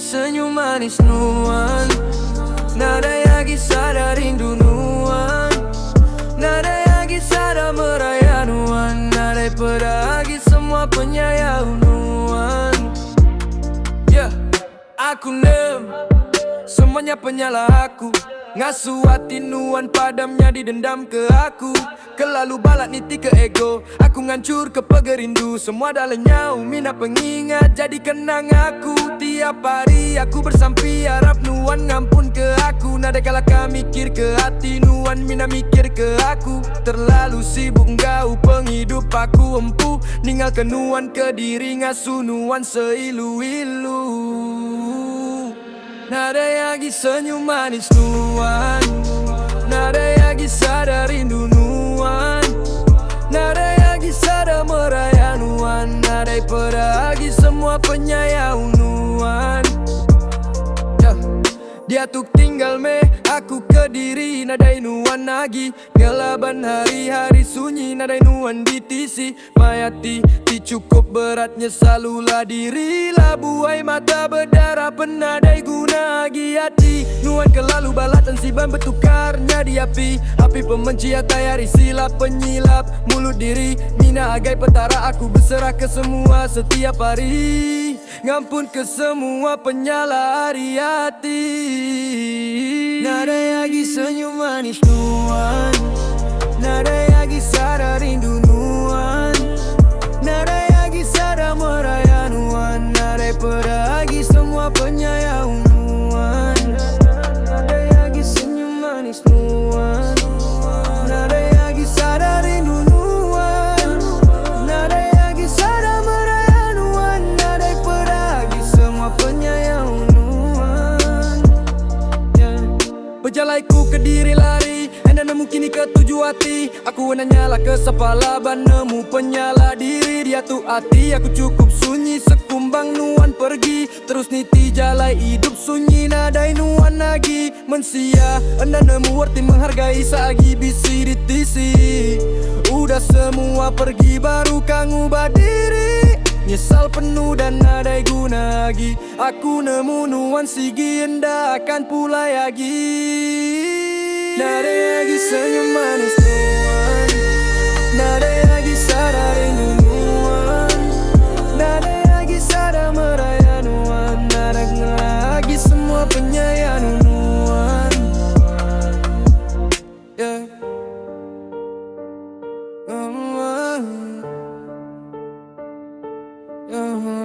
senyum manis nuan, nada yang kisah dari rindu nuan, nada yang kisah dan meraya nuan, nada peragi semua penyayang nuan. Yeah, aku semuanya penyalah aku. Ngasuh hati nuan padamnya didendam ke aku. Kelalu balat niti ke ego, aku ngancur ke pegerindu. Semua dah lenyau, mina pengingat jadi kenang aku. Tiap hari aku bersampi harap nuan ngampun ke aku. Nada kala kami mikir ke hati nuan, mina mikir ke aku. Terlalu sibuk ngau penghidup aku empu. Ninggal ke nuan ke diri ngasuh nuan seilu-ilu. Nada yang senyum manis nuan, nada yang kisah dari rindu nuan, nada yang kisah dan meraya nuan, nada peragi semua penyayang nuan. Dia tuk tinggal aku ke diri nadai nuan lagi. Gelaban hari-hari sunyi nadai nuan ditisi. Mayati ti cukup beratnya selalulah diri. Labuai mata berdarah penadai guna agi hati. Nuan kelalu balatan si ban bertukarnya di api. Api pembenci atayari silap penyilap mulut diri. Mina agai petara aku berserah ke semua setiap hari. Ngampun ke semua penyala hari hati. Nada lagi senyum manis nuan, nada lagi sadar rindu nuan, nada lagi sadar meraya nuan, nada peragi semua penyayang nuan. Nada lagi senyum manis nuan, nada lagi sadar rindu nuan, nada lagi sadar meraya nuan, nada peragi semua penyayang nuan. Berjalaiku ke diri lari, enda nemu kini ke tujuh hati. Aku nanyalah ke sepala ban nemu penyala diri. Dia tu hati, aku cukup sunyi sekumbang nuan pergi. Terus niti jalai hidup sunyi nadai nuan lagi. Mensia, enda nemu arti menghargai saagi bisi ditisi. Udah semua pergi baru kang ubah diri. Nyesal penuh dan nadai guna lagi. Aku nemu nuan sigi enda akan pulai lagi. Nada lagi senyum manis nuan, nada lagi sadar rindu nuan, nada lagi sadar meraya nuan, nada lagi semua penyayang nuan. Yeah. Yeah.